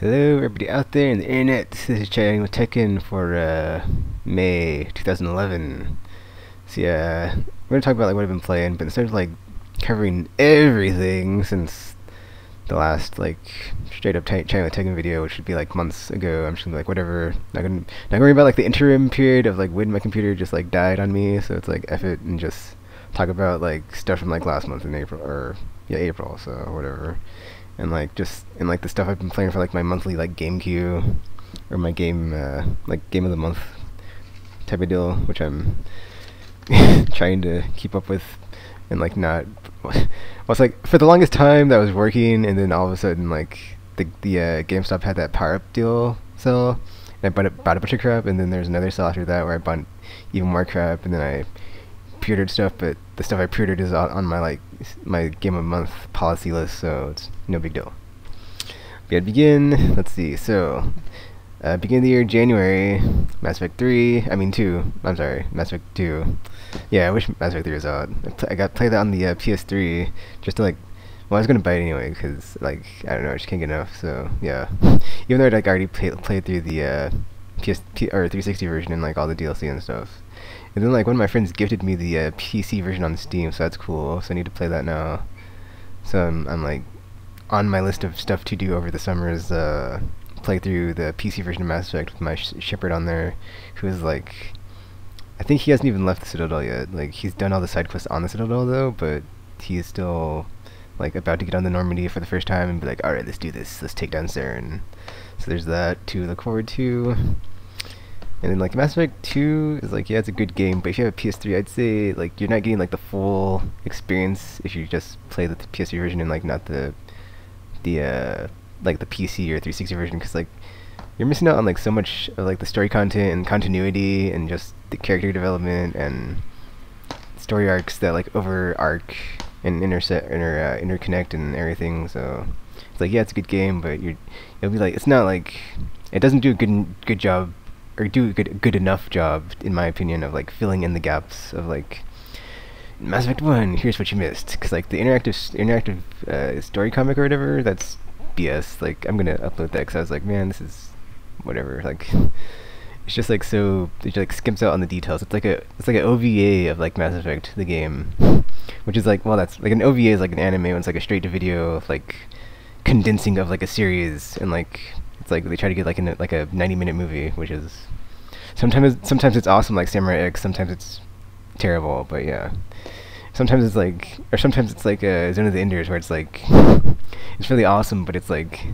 Hello, everybody out there in the internet. This is chatting with TKKN for May 2011. So yeah, we're gonna talk about like what I've been playing, but instead of like covering everything since the last like straight up chatting with TKKN video, which should be like months ago, I'm just gonna be like whatever. Not worry about like the interim period of like when my computer just like died on me. So it's like F it and just talk about like stuff from like last month in April or yeah April. So whatever. And like the stuff I've been playing for like my monthly like game queue or my game like game of the month type of deal, which I'm trying to keep up with and like not. Well, it's like for the longest time that was working, and then all of a sudden like the GameStop had that power up deal sale, and I bought a bunch of crap, and then there's another sale after that where I bought even more crap, and then I pre-ordered stuff, but the stuff I pre-ordered is on my like my game of the month policy list, so it's no big deal. We gotta begin. Let's see. So, beginning of the year, January, Mass Effect 3. I mean 2. I'm sorry, Mass Effect 2. Yeah, I wish Mass Effect 3 was out. I got played that on the PS3 just to like. Well, I was gonna buy it anyway because like I don't know, I just can't get enough. So yeah, even though I like already played through the or 360 version and like all the DLC and stuff. And then like one of my friends gifted me the PC version on Steam, so that's cool. So I need to play that now. So I'm like on my list of stuff to do over the summer is play through the PC version of Mass Effect with my shepherd on there, who is like, I think he hasn't even left the Citadel yet. Like he's done all the side quests on the Citadel though, but he is still like about to get on the Normandy for the first time and be like, all right, let's do this. Let's take down Saren. So there's that to look forward to. And then like Mass Effect 2 is like, yeah, it's a good game, but if you have a PS3, I'd say like you're not getting like the full experience if you just play the PS3 version and like not the like the PC or 360 version, because like you're missing out on like so much of like the story content and continuity and just the character development and story arcs that like over arc and interconnect and everything. So it's like, yeah, it's a good game, but you'll be like, it's not like, it doesn't do a good job or do a good enough job, in my opinion, of like filling in the gaps of like Mass Effect 1, here's what you missed. Because like the interactive story comic or whatever, that's BS. Like I'm gonna upload that because I was like, man, this is whatever. Like it's just like so, it like skims out on the details. It's like an OVA of like Mass Effect the game, which is like, well, that's like an OVA is like an anime when it's like a straight to video of like condensing of like a series, and like it's like they try to get like like a 90-minute movie, which is sometimes it's awesome like Samurai X, sometimes it's terrible, but yeah. Sometimes it's like, or sometimes it's like a Zone of the Enders where it's like it's really awesome, but it's like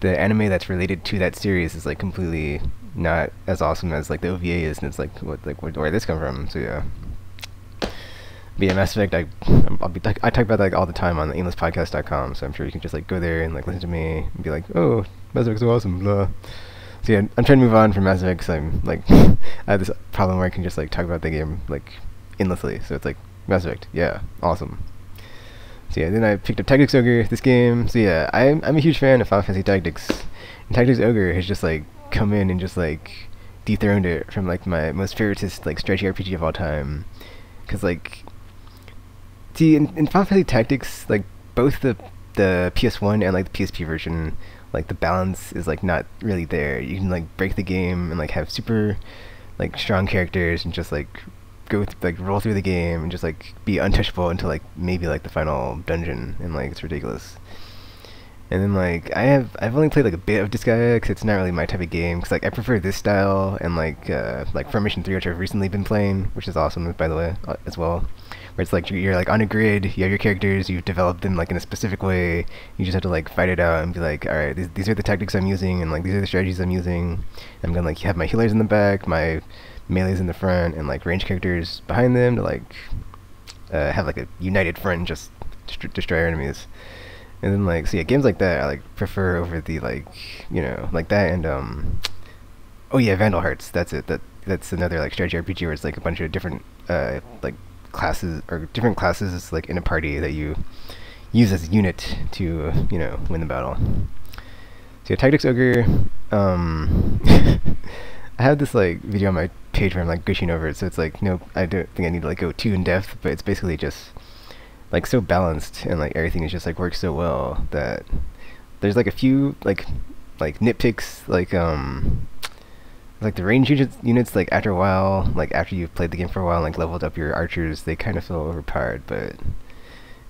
the anime that's related to that series is like completely not as awesome as like the OVA is, and it's like where did this come from? So yeah. But yeah, Mass Effect, I talk about that like all the time on the aimlesspodcast.com, so I'm sure you can just like go there and like listen to me and be like, oh, Mass Effect's so awesome, blah. So yeah, I'm trying to move on from Mass Effect because I'm like I have this problem where I can just like talk about the game like endlessly. So it's like Mass Effect, yeah, awesome. So yeah, then I picked up Tactics Ogre, this game. So yeah, I'm a huge fan of Final Fantasy Tactics. And Tactics Ogre has just like come in and just like dethroned it from like my most favoritist like strategy RPG of all time. Cause like, see, in Final Fantasy Tactics, like both the PS1 and like the PSP version, like the balance is like not really there. You can like break the game and like have super like strong characters and just like roll through the game and just like be untouchable until like maybe like the final dungeon, and like it's ridiculous. And then like I've only played like a bit of Disgaea because it's not really my type of game, because like I prefer this style and like Formation 3, which I've recently been playing, which is awesome by the way as well, where it's like you're like on a grid, you have your characters, you've developed them like in a specific way, you just have to like fight it out and be like, alright, these are the tactics I'm using, and like these are the strategies I'm using. I'm gonna like have my healers in the back, my melees in the front, and like range characters behind them to like have like a united front and just destroy our enemies. And then like, so yeah, games like that I like prefer over the like, you know, like that. And oh yeah, Vandal Hearts, that's it. That's another like strategy RPG where it's like a bunch of different like classes like in a party that you use as a unit to you know, win the battle. So yeah, Tactics Ogre, I have this like video on my page where I'm like gushing over it, so it's like, no, I don't think I need to like go too in depth, but it's basically just like so balanced, and like everything is just like works so well that there's like a few like like nitpicks like the range units like after a while, like after you've played the game for a while and like leveled up your archers, they kind of feel overpowered, but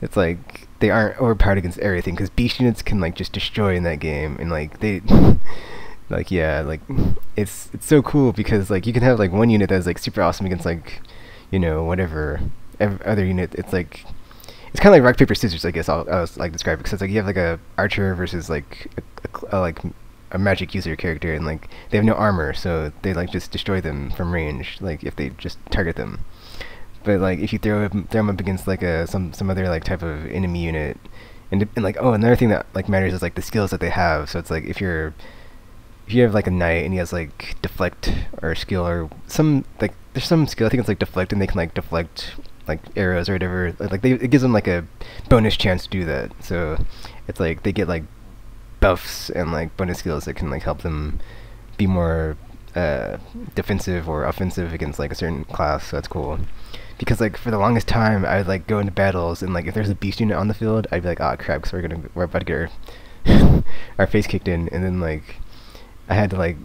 it's like they aren't overpowered against everything because beast units can like just destroy in that game, and like they like yeah, like it's so cool because like you can have like one unit that's like super awesome against like, you know, whatever other unit. It's like it's kind of like rock paper scissors, I guess I'll like describe it, because it's like you have like a archer versus like a magic user character, and like they have no armor, so they like just destroy them from range, like if they just target them. But like if you throw them up against like some other like type of enemy unit, and like, oh, another thing that like matters is like the skills that they have. So it's like if you have like a knight and he has like deflect or skill or some like there's some skill, I think it's like deflect, and they can like deflect like arrows or whatever. Like it gives them like a bonus chance to do that. So it's like they get like buffs and like bonus skills that can like help them be more defensive or offensive against like a certain class. So that's cool. Because like for the longest time I would like go into battles and like if there's a beast unit on the field, I'd be like, oh crap, because we're about to get our face kicked in, and then like I had to like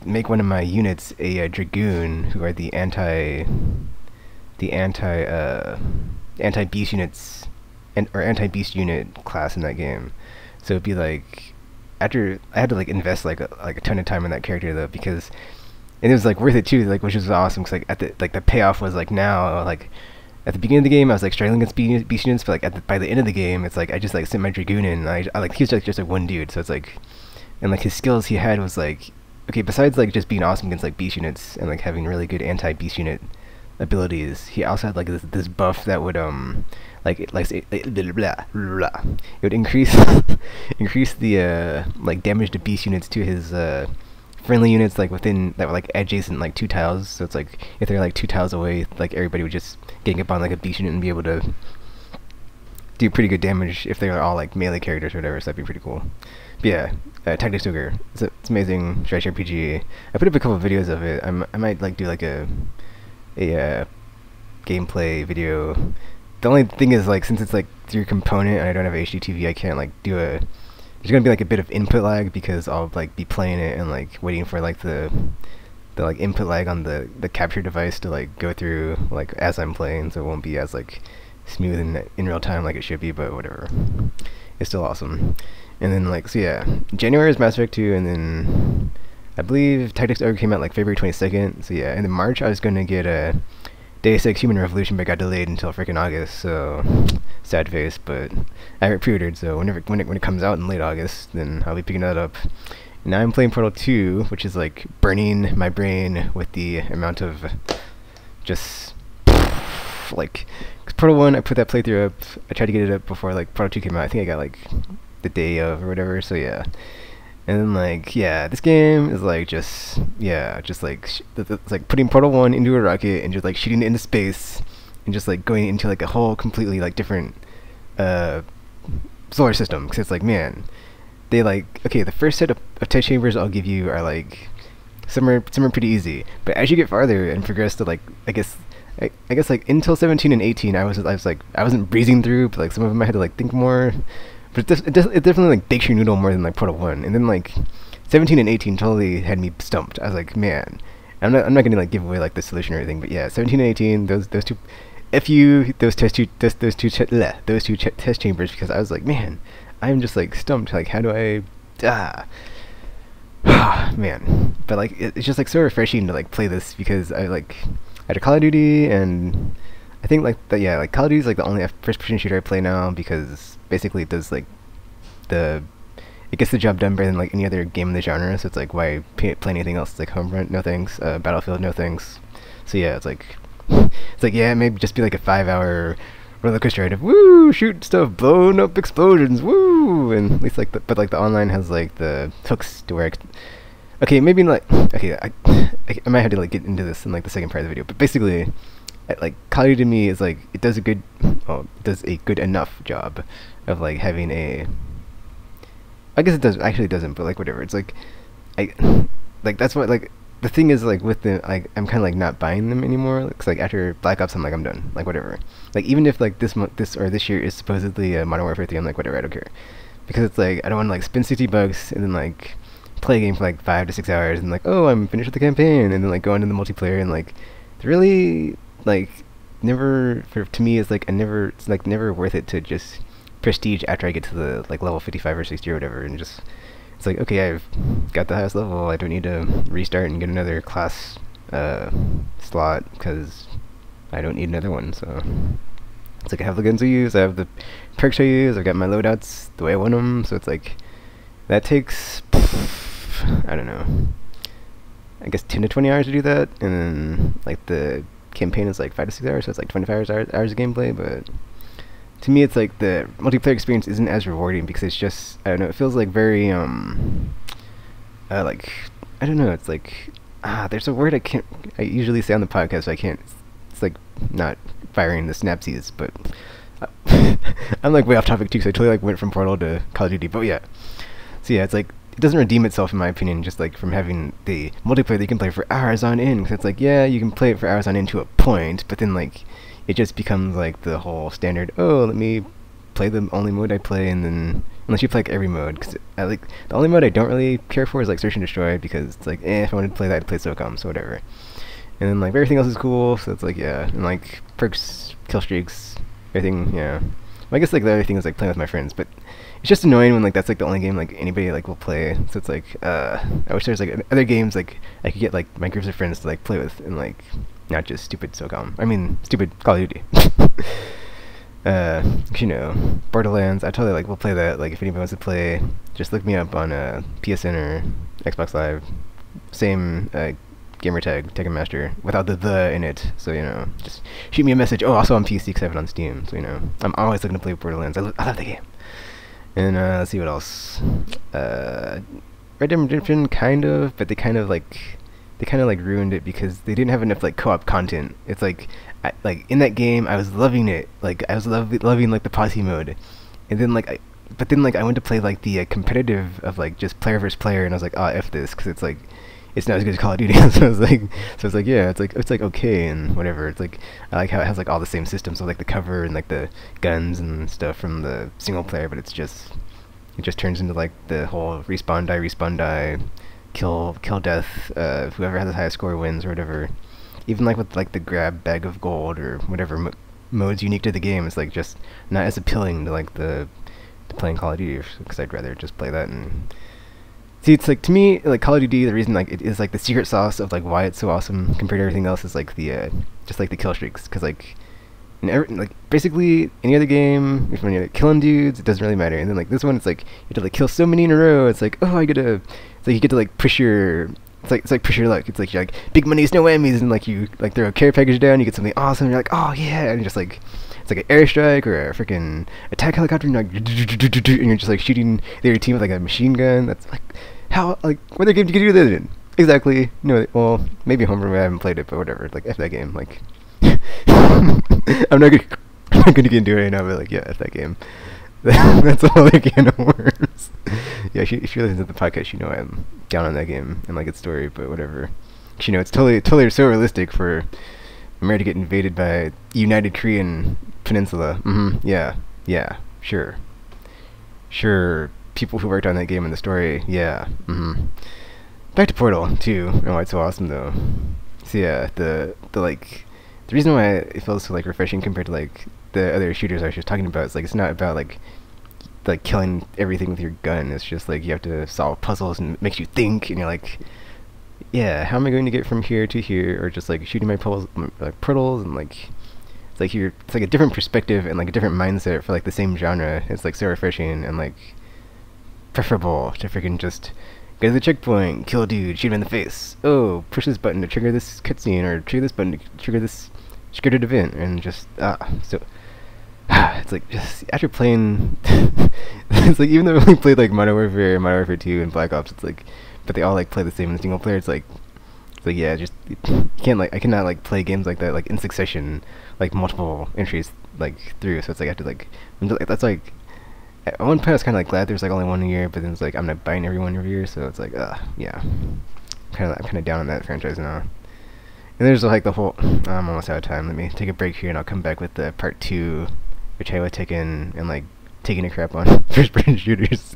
make one of my units a dragoon, who are the anti beast units or anti beast unit class in that game. So it'd be like after I had to like invest like a ton of time in that character though, because and it was like worth it too, like, which was awesome because like the payoff was like now like at the beginning of the game I was like struggling against beast units, but like by the end of the game it's like I just like sent my dragoon in, and I like he was like just like one dude, so it's like, and like his skills he had was like, okay, besides like just being awesome against like beast units and like having really good anti beast unit abilities, he also had like this buff that would it would increase increase the like damage to beast units to his friendly units like within that were like adjacent like 2 tiles. So it's like if they're like 2 tiles away, like everybody would just gang up on like a beast unit and be able to do pretty good damage if they're all like melee characters or whatever. So that'd be pretty cool. But yeah, Tactics Ogre. It's amazing strategy RPG. I put up a couple of videos of it. I might like do like a gameplay video. The only thing is like since it's like through component and I don't have HDTV, I can't like do a. There's gonna be like a bit of input lag because I'll like be playing it and like waiting for like the like input lag on the capture device to like go through like as I'm playing, so it won't be as like smooth in real time like it should be. But whatever, it's still awesome. And then like so yeah, January is Mass Effect 2, and then I believe Tactics Ogre came out like February 22nd. So yeah, and in March I was gonna get a Deus Ex Human Revolution, but got delayed until freaking August, so sad face. But I have it pre-ordered, so when it comes out in late August, then I'll be picking that up. And now I'm playing Portal 2, which is like burning my brain with the amount of just like, 'cause Portal 1 I put that playthrough up, I tried to get it up before like Portal 2 came out. I think I got like the day of or whatever, so yeah. And then like yeah, this game is like just yeah, just like it's like putting Portal 1 into a rocket and just like shooting it into space and just like going into like a whole completely like different solar system. Because it's like, man, they like, okay, the first set of test chambers I'll give you are like some are pretty easy, but as you get farther and progress to like I guess like until 17 and 18 I was like I wasn't breezing through, but like some of them I had to like think more. But it definitely like bakes your noodle more than like Portal 1. And then like 17 and 18 totally had me stumped. I was like, man, I'm not gonna like give away like the solution or anything, but yeah, 17 and 18, those two test chambers, because I was like, man, I'm just like stumped. Like, how do I man. But like it's just like so refreshing to like play this, because I had a Call of Duty, and I think like yeah, like Call of Duty is like the only first person shooter I play now, because basically it does like it gets the job done better than like any other game in the genre. So it's like, why play anything else? It's like Homefront, no thanks. Battlefield, no thanks. So yeah, it's like yeah, maybe just be like a 5-hour roller coaster ride of woo, shoot stuff, blowing up explosions, woo, and at least like but like the online has like the hooks to where okay, maybe like okay, I might have to like get into this in like the second part of the video, but basically like Call of Duty to me is like it does a good enough job of like having a, I guess it does actually doesn't, but like whatever, it's like that's what like the thing is, like with the like I'm kind of like not buying them anymore, because like after Black Ops I'm like, I'm done, like whatever, like even if like this year is supposedly Modern Warfare 3, I'm like whatever, I don't care, because it's like I don't want to like spend $60 and then like play a game for like 5 to 6 hours and like, oh, I'm finished with the campaign, and then like go into the multiplayer and like it's really like never to me it's like it's like never worth it to just prestige after I get to the like level 55 or 60 or whatever, and just it's like, okay, I've got the highest level, I don't need to restart and get another class slot because I don't need another one. So it's like I have the guns I use, I have the perks I use, I've got my loadouts the way I want them, so it's like that takes I don't know, I guess 10 to 20 hours to do that, and then like the campaign is like 5 to 6 hours, so it's like 25 hours of gameplay. But to me it's like the multiplayer experience isn't as rewarding because it's just, I don't know, it feels like very like, I don't know, it's like there's a word I usually say on the podcast, so I can't, it's like not firing the synapses, but I'm like way off topic too, so I totally like went from Portal to Call of Duty. But yeah, so yeah, it's like it doesn't redeem itself in my opinion, just like from having the multiplayer that you can play for hours on end, because it's like, yeah, you can play it for hours on end to a point, but then like it just becomes like the whole standard, oh, let me play the only mode I play, and then unless you play like every mode, because I like the only mode I don't really care for is like Search and Destroy, because it's like, if I wanted to play that, I'd play SOCOM, so whatever. And then like everything else is cool, so it's like, yeah, and like perks, kill streaks, everything, yeah. Well, I guess like the other thing is like playing with my friends, but it's just annoying when like that's like the only game like anybody like will play. So it's like I wish there's like other games like I could get like my groups of friends to like play with, and like not just stupid SOCOM. I mean stupid Call of Duty. You know, Borderlands, I totally like will play that. Like if anybody wants to play, just look me up on PSN or Xbox Live. Same gamer tag, Tekken Master, without the in it. So you know, just shoot me a message. Oh, also on PC because I have it on Steam. So you know, I'm always looking to play Borderlands. I love the game. And let's see what else. Red Dead Redemption, kind of, but they kind of like ruined it because they didn't have enough like co-op content. It's like like in that game I was loving it, like I was loving like the posse mode, and then like I went to play like the competitive of like just player versus player, and I was like, oh, F this, because it's like it's not as good as Call of Duty. So it's like yeah, it's like okay and whatever. It's like I like how it has like all the same systems, so like the cover and like the guns and stuff from the single player, but it just turns into like the whole respawn die, kill death, whoever has the highest score wins or whatever. Even like with like the grab bag of gold or whatever modes unique to the game, it's like just not as appealing to like to playing Call of Duty, because I'd rather just play that. And see, it's like, to me, like Call of Duty, the reason like it is like the secret sauce of like why it's so awesome compared to everything else is like the just like the kill streaks, because like in like basically any other game, if you're killing dudes, it doesn't really matter. And then like this one, it's like you have to like kill so many in a row. It's like, oh, it's like you get to like push your, it's like push your luck. It's like you're like big money's no whammies, and like you like throw a care package down, you get something awesome, and you're like, oh yeah, and just like it's like an airstrike or a freaking attack helicopter, and you're like and you're just like shooting the other team with like a machine gun. That's like how, like, what other game do you do that in? Exactly. No, well, maybe Homebrew, I haven't played it, but whatever. Like, F that game. Like, I'm not gonna get into it right now, but like, yeah, F that game. That's a whole other can of worms. Yeah, if you listen to the podcast, you know I'm down on that game and like its story, but whatever. You know, it's totally so realistic for America to get invaded by United Korean Peninsula. Yeah, sure. People who worked on that game and the story, yeah. Back to Portal 2, and why it's so awesome though. So yeah, the like the reason why it feels so like refreshing compared to like the other shooters I was just talking about is like it's not about like killing everything with your gun. It's just like you have to solve puzzles and it makes you think, and you're like, yeah, how am I going to get from here to here? Or just like shooting my portals, and like it's like a different perspective and like a different mindset for like the same genre. It's like so refreshing and like preferable to freaking just go to the checkpoint, kill a dude, shoot him in the face. Oh, push this button to trigger this cutscene, or trigger this button to trigger this scripted event, and just it's like just after playing, it's like even though I only played like Modern Warfare 2, and Black Ops, it's like, but they all like play the same in the single player. It's like yeah, just you can't like I cannot like play games like that like in succession, like multiple entries like through. So it's like I have to like that's like. At one point I was kind of like glad there's like only one a year, but then it's like I'm not buying every one every year, so it's like yeah, I'm kind of down on that franchise now. And there's like the whole I'm almost out of time. Let me take a break here and I'll come back with the part 2, which I would take in and like taking a crap on first person shooters.